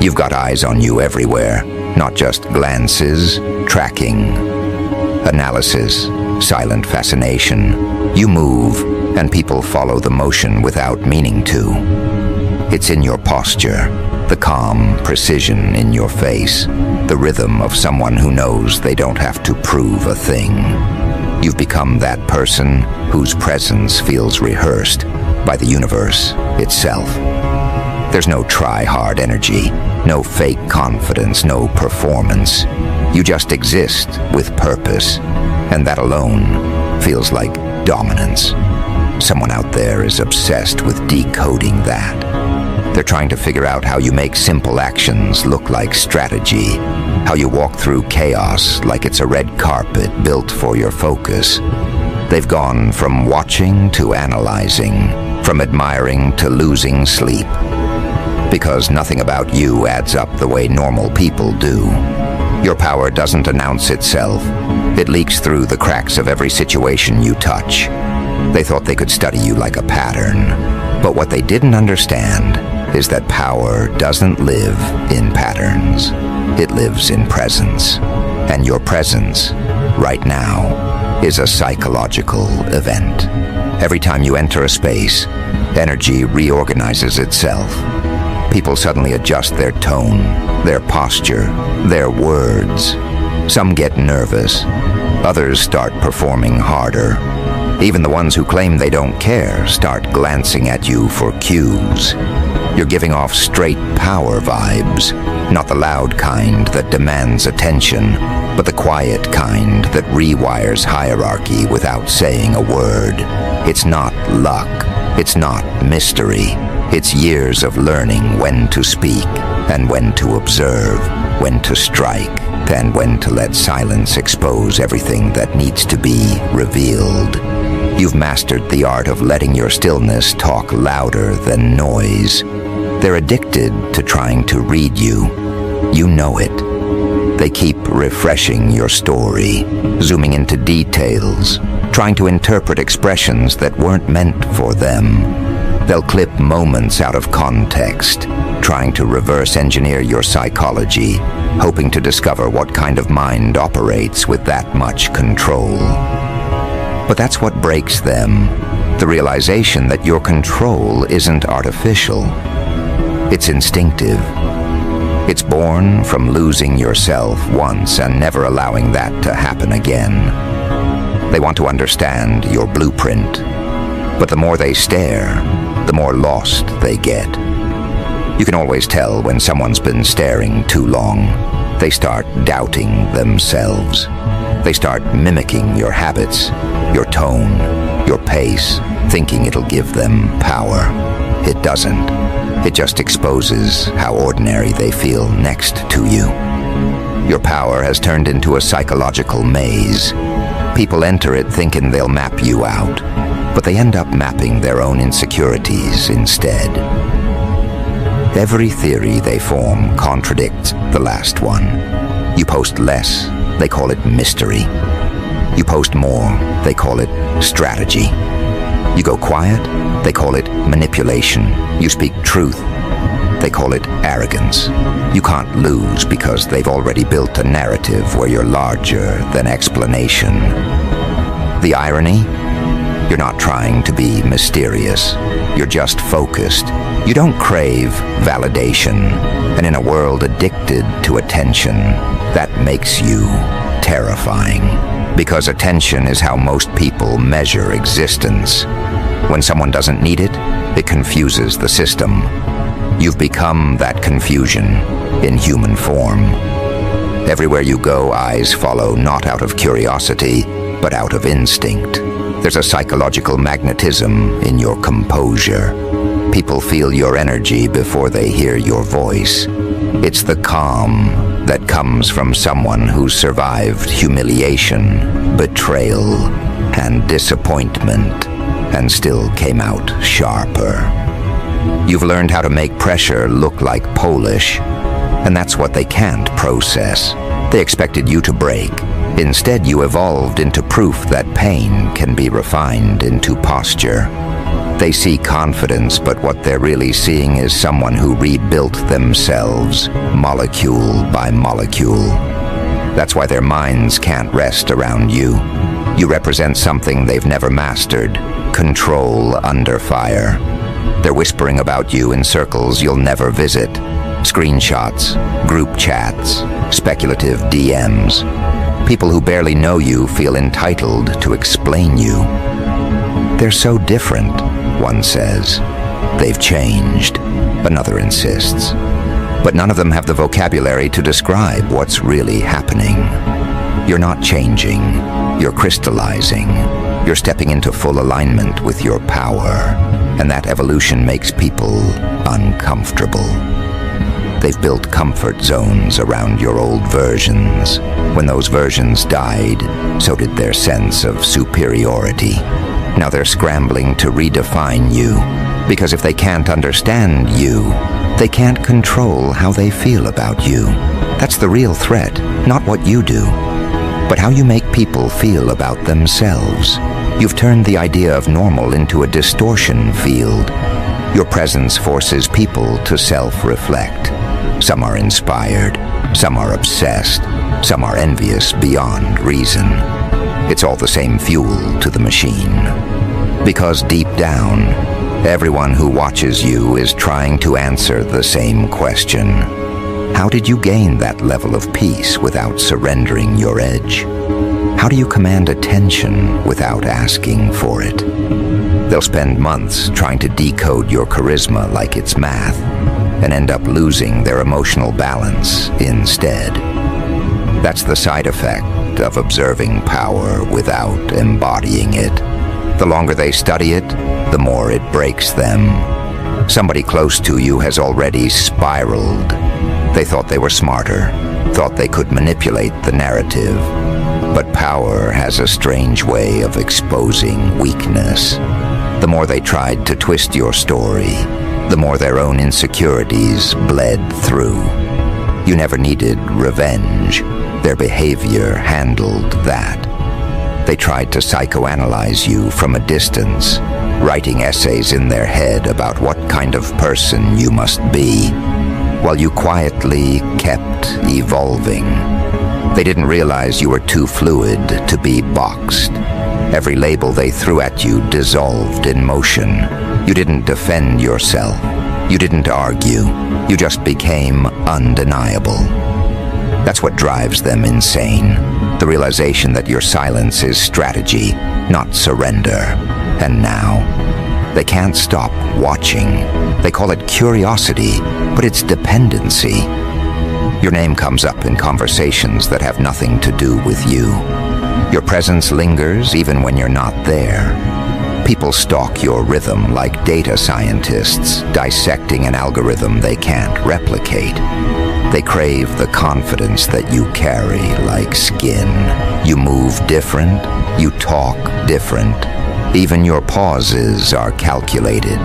You've got eyes on you everywhere, not just glances, tracking, analysis, silent fascination. You move, and people follow the motion without meaning to. It's in your posture, the calm precision in your face, the rhythm of someone who knows they don't have to prove a thing. You've become that person whose presence feels rehearsed by the universe itself. There's no try-hard energy, no fake confidence, no performance. You just exist with purpose, and that alone feels like dominance. Someone out there is obsessed with decoding that. They're trying to figure out how you make simple actions look like strategy, how you walk through chaos like it's a red carpet built for your focus. They've gone from watching to analyzing, from admiring to losing sleep. Because nothing about you adds up the way normal people do. Your power doesn't announce itself. It leaks through the cracks of every situation you touch. They thought they could study you like a pattern. But what they didn't understand is that power doesn't live in patterns. It lives in presence. And your presence, right now, is a psychological event. Every time you enter a space, energy reorganizes itself. People suddenly adjust their tone, their posture, their words. Some get nervous. Others start performing harder. Even the ones who claim they don't care start glancing at you for cues. You're giving off straight power vibes, not the loud kind that demands attention, but the quiet kind that rewires hierarchy without saying a word. It's not luck. It's not mystery. It's years of learning when to speak and when to observe, when to strike, and when to let silence expose everything that needs to be revealed. You've mastered the art of letting your stillness talk louder than noise. They're addicted to trying to read you. You know it. They keep refreshing your story, zooming into details, trying to interpret expressions that weren't meant for them. They'll clip moments out of context, trying to reverse engineer your psychology, hoping to discover what kind of mind operates with that much control. But that's what breaks them, the realization that your control isn't artificial. It's instinctive. It's born from losing yourself once and never allowing that to happen again. They want to understand your blueprint, but the more they stare, the more lost they get. You can always tell when someone's been staring too long. They start doubting themselves. They start mimicking your habits, your tone, your pace, thinking it'll give them power. It doesn't. It just exposes how ordinary they feel next to you. Your power has turned into a psychological maze. People enter it thinking they'll map you out, but they end up mapping their own insecurities instead. Every theory they form contradicts the last one. You post less, they call it mystery. You post more, they call it strategy. You go quiet, they call it manipulation. You speak truth, they call it arrogance. You can't lose because they've already built a narrative where you're larger than explanation. The irony? You're not trying to be mysterious. You're just focused. You don't crave validation. And in a world addicted to attention, that makes you terrifying. Because attention is how most people measure existence. When someone doesn't need it, it confuses the system. You've become that confusion in human form. Everywhere you go, eyes follow not out of curiosity, but out of instinct. There's a psychological magnetism in your composure. People feel your energy before they hear your voice. It's the calm that comes from someone who's survived humiliation, betrayal, and disappointment, and still came out sharper. You've learned how to make pressure look like polish, and that's what they can't process. They expected you to break. Instead, you evolved into proof that pain can be refined into posture. They see confidence, but what they're really seeing is someone who rebuilt themselves, molecule by molecule. That's why their minds can't rest around you. You represent something they've never mastered, control under fire. They're whispering about you in circles you'll never visit. Screenshots, group chats, speculative DMs. People who barely know you feel entitled to explain you. They're so different, one says. They've changed, another insists. But none of them have the vocabulary to describe what's really happening. You're not changing, you're crystallizing. You're stepping into full alignment with your power, and that evolution makes people uncomfortable. They've built comfort zones around your old versions. When those versions died, so did their sense of superiority. Now they're scrambling to redefine you, because if they can't understand you, they can't control how they feel about you. That's the real threat, not what you do, but how you make people feel about themselves. You've turned the idea of normal into a distortion field. Your presence forces people to self-reflect. Some are inspired, some are obsessed, some are envious beyond reason. It's all the same fuel to the machine. Because deep down, everyone who watches you is trying to answer the same question. How did you gain that level of peace without surrendering your edge? How do you command attention without asking for it? They'll spend months trying to decode your charisma like it's math, and end up losing their emotional balance instead. That's the side effect of observing power without embodying it. The longer they study it, the more it breaks them. Somebody close to you has already spiraled. They thought they were smarter, thought they could manipulate the narrative. But power has a strange way of exposing weakness. The more they tried to twist your story, the more their own insecurities bled through. You never needed revenge. Their behavior handled that. They tried to psychoanalyze you from a distance, writing essays in their head about what kind of person you must be, while you quietly kept evolving. They didn't realize you were too fluid to be boxed. Every label they threw at you dissolved in motion. You didn't defend yourself. You didn't argue. You just became undeniable. That's what drives them insane. The realization that your silence is strategy, not surrender. And now, they can't stop watching. They call it curiosity, but it's dependency. Your name comes up in conversations that have nothing to do with you. Your presence lingers even when you're not there. People stalk your rhythm like data scientists dissecting an algorithm they can't replicate. They crave the confidence that you carry like skin. You move different, you talk different. Even your pauses are calculated.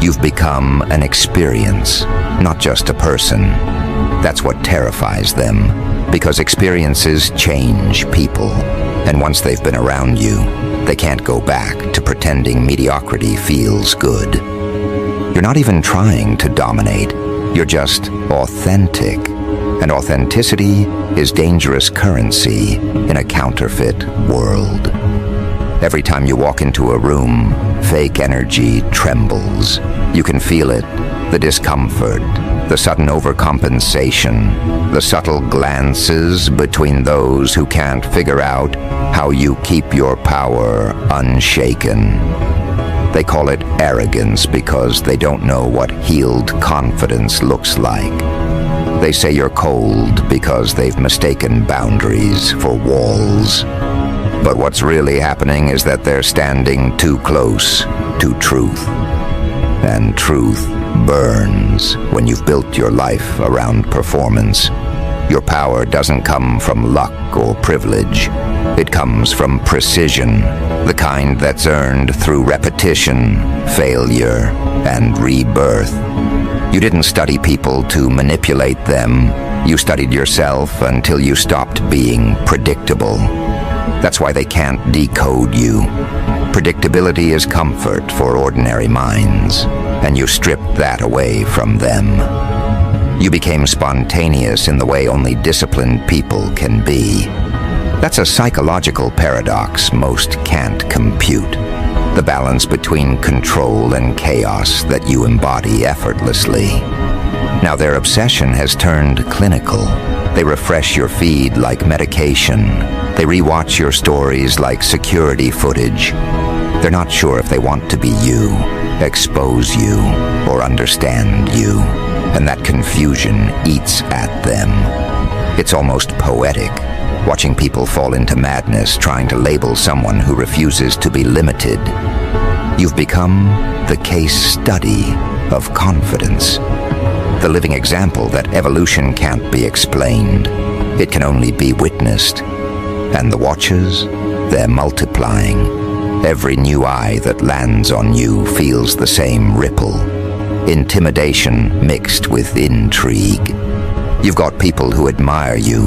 You've become an experience, not just a person. That's what terrifies them, because experiences change people. And once they've been around you, they can't go back to pretending mediocrity feels good. You're not even trying to dominate. You're just authentic. And authenticity is dangerous currency in a counterfeit world. Every time you walk into a room, fake energy trembles. You can feel it, the discomfort, the sudden overcompensation, the subtle glances between those who can't figure out how you keep your power unshaken. They call it arrogance because they don't know what healed confidence looks like. They say you're cold because they've mistaken boundaries for walls. But what's really happening is that they're standing too close to truth. And truth burns when you've built your life around performance. Your power doesn't come from luck or privilege. It comes from precision, the kind that's earned through repetition, failure, and rebirth. You didn't study people to manipulate them. You studied yourself until you stopped being predictable. That's why they can't decode you. Predictability is comfort for ordinary minds, and you stripped that away from them. You became spontaneous in the way only disciplined people can be. That's a psychological paradox most can't compute. The balance between control and chaos that you embody effortlessly. Now their obsession has turned clinical. They refresh your feed like medication. They rewatch your stories like security footage. They're not sure if they want to be you, expose you, or understand you. And that confusion eats at them. It's almost poetic, watching people fall into madness trying to label someone who refuses to be limited. You've become the case study of confidence. The living example that evolution can't be explained. It can only be witnessed. And the watchers, they're multiplying. Every new eye that lands on you feels the same ripple. Intimidation mixed with intrigue. You've got people who admire you,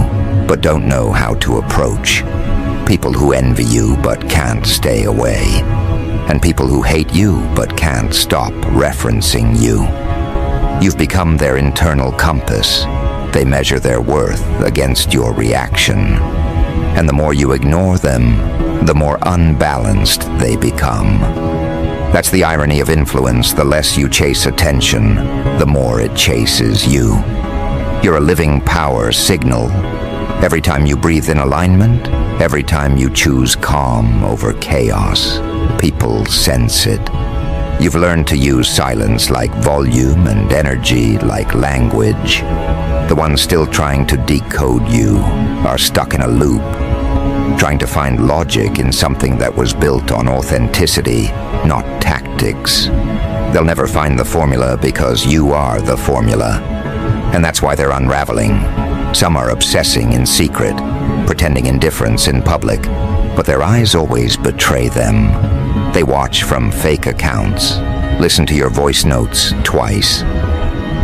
but don't know how to approach. People who envy you, but can't stay away. And people who hate you, but can't stop referencing you. You've become their internal compass. They measure their worth against your reaction. And the more you ignore them, the more unbalanced they become. That's the irony of influence. The less you chase attention, the more it chases you. You're a living power signal. Every time you breathe in alignment, every time you choose calm over chaos, people sense it. You've learned to use silence like volume and energy like language. The ones still trying to decode you are stuck in a loop, trying to find logic in something that was built on authenticity, not tactics. They'll never find the formula because you are the formula. And that's why they're unraveling. Some are obsessing in secret, pretending indifference in public, but their eyes always betray them. They watch from fake accounts, listen to your voice notes twice,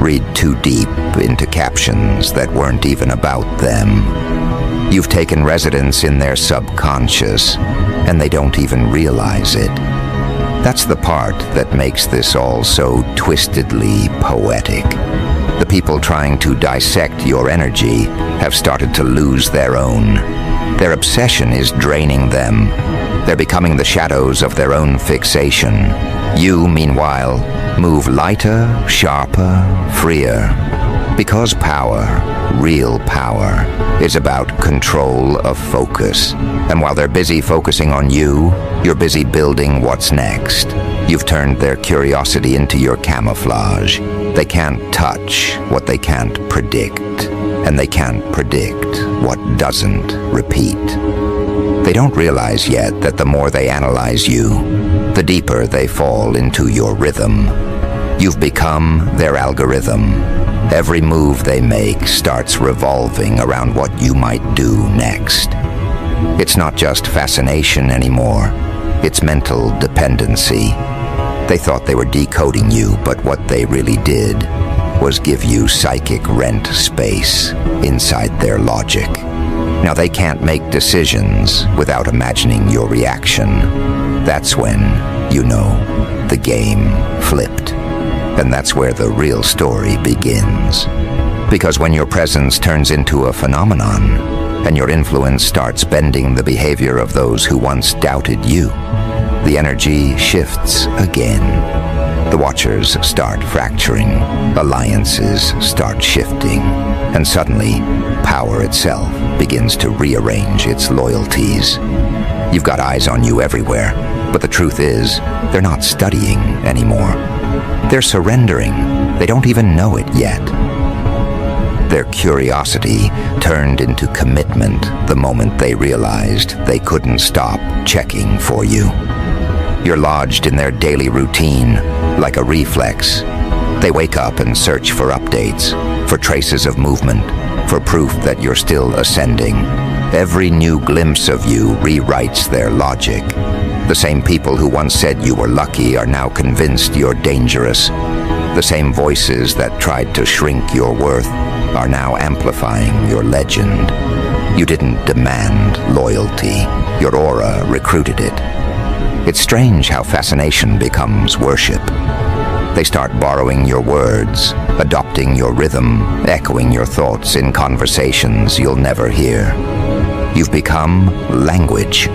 read too deep into captions that weren't even about them. You've taken residence in their subconscious, and they don't even realize it. That's the part that makes this all so twistedly poetic. The people trying to dissect your energy have started to lose their own. Their obsession is draining them. They're becoming the shadows of their own fixation. You, meanwhile, move lighter, sharper, freer. Because power, real power, is about control of focus. And while they're busy focusing on you, you're busy building what's next. You've turned their curiosity into your camouflage. They can't touch what they can't predict, and they can't predict what doesn't repeat. They don't realize yet that the more they analyze you, the deeper they fall into your rhythm. You've become their algorithm. Every move they make starts revolving around what you might do next. It's not just fascination anymore. It's mental dependency. They thought they were decoding you, but what they really did was give you psychic rent space inside their logic. Now they can't make decisions without imagining your reaction. That's when, you know, the game flipped. And that's where the real story begins. Because when your presence turns into a phenomenon, and your influence starts bending the behavior of those who once doubted you, the energy shifts again. The watchers start fracturing, alliances start shifting, and suddenly, power itself begins to rearrange its loyalties. You've got eyes on you everywhere, but the truth is, they're not studying anymore. They're surrendering. They don't even know it yet. Their curiosity turned into commitment the moment they realized they couldn't stop checking for you. You're lodged in their daily routine, like a reflex. They wake up and search for updates, for traces of movement, for proof that you're still ascending. Every new glimpse of you rewrites their logic. The same people who once said you were lucky are now convinced you're dangerous. The same voices that tried to shrink your worth are now amplifying your legend. You didn't demand loyalty. Your aura recruited it. It's strange how fascination becomes worship. They start borrowing your words, adopting your rhythm, echoing your thoughts in conversations you'll never hear. You've become language.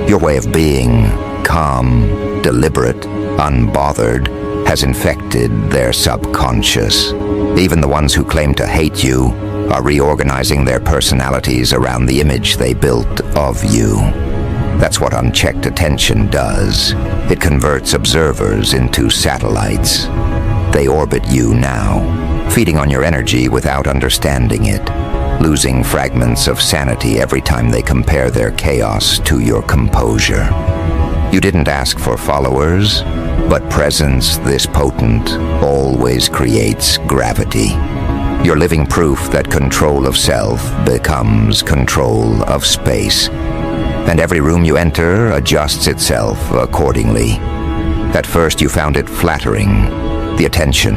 Your way of being, calm, deliberate, unbothered, has infected their subconscious. Even the ones who claim to hate you are reorganizing their personalities around the image they built of you. That's what unchecked attention does. It converts observers into satellites. They orbit you now, feeding on your energy without understanding it, losing fragments of sanity every time they compare their chaos to your composure. You didn't ask for followers, but presence this potent always creates gravity. You're living proof that control of self becomes control of space. And every room you enter adjusts itself accordingly. At first you found it flattering, the attention,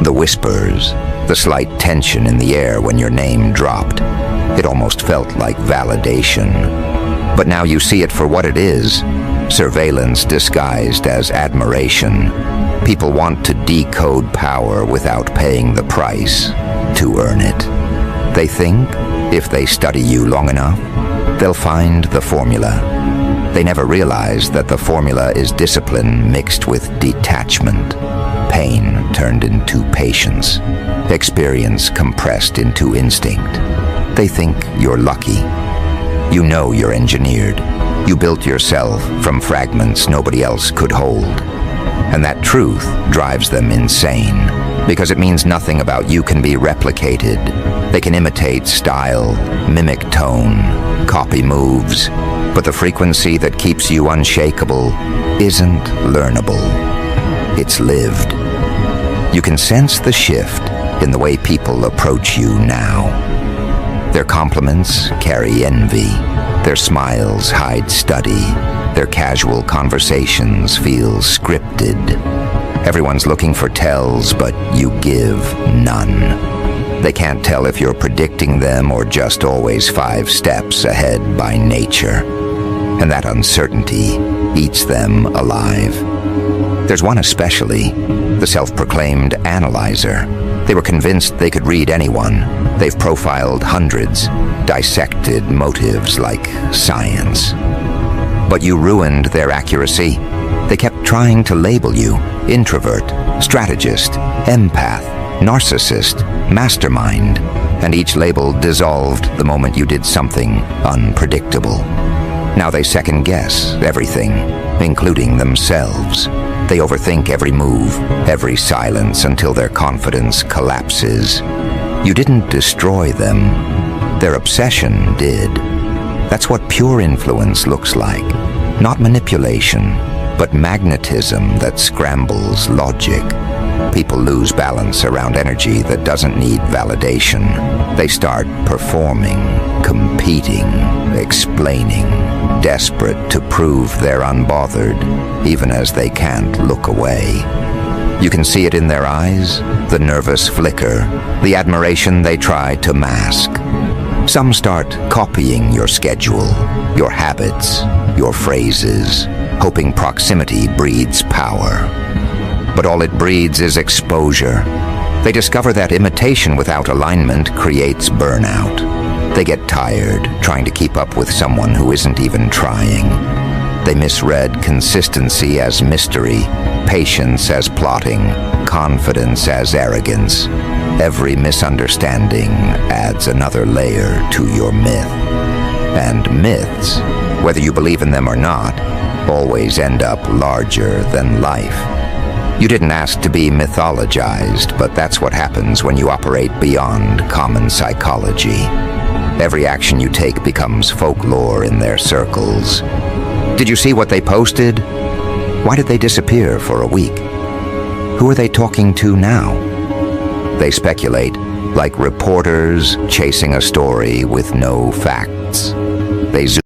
the whispers, the slight tension in the air when your name dropped. It almost felt like validation. But now you see it for what it is, surveillance disguised as admiration. People want to decode power without paying the price to earn it. They think if they study you long enough, they'll find the formula. They never realize that the formula is discipline mixed with detachment, pain turned into patience, experience compressed into instinct. They think you're lucky. You know you're engineered. You built yourself from fragments nobody else could hold. And that truth drives them insane, because it means nothing about you can be replicated. They can imitate style, mimic tone, copy moves, but the frequency that keeps you unshakable isn't learnable. It's lived. You can sense the shift in the way people approach you now. Their compliments carry envy. Their smiles hide study. Their casual conversations feel scripted. Everyone's looking for tells, but you give none. They can't tell if you're predicting them or just always 5 steps ahead by nature. And that uncertainty eats them alive. There's one especially, the self-proclaimed analyzer. They were convinced they could read anyone. They've profiled hundreds, dissected motives like science. But you ruined their accuracy. They kept trying to label you introvert, strategist, empath, narcissist, mastermind, and each label dissolved the moment you did something unpredictable. Now they second-guess everything, including themselves. They overthink every move, every silence, until their confidence collapses. You didn't destroy them. Their obsession did. That's what pure influence looks like. Not manipulation, but magnetism that scrambles logic. People lose balance around energy that doesn't need validation. They start performing, competing, explaining, desperate to prove they're unbothered, even as they can't look away. You can see it in their eyes, the nervous flicker, the admiration they try to mask. Some start copying your schedule, your habits, your phrases, hoping proximity breeds power. But all it breeds is exposure. They discover that imitation without alignment creates burnout. They get tired trying to keep up with someone who isn't even trying. They misread consistency as mystery, patience as plotting, confidence as arrogance. Every misunderstanding adds another layer to your myth. And myths, whether you believe in them or not, always end up larger than life. You didn't ask to be mythologized, but that's what happens when you operate beyond common psychology. Every action you take becomes folklore in their circles. Did you see what they posted? Why did they disappear for a week? Who are they talking to now? They speculate, like reporters chasing a story with no facts. They zoom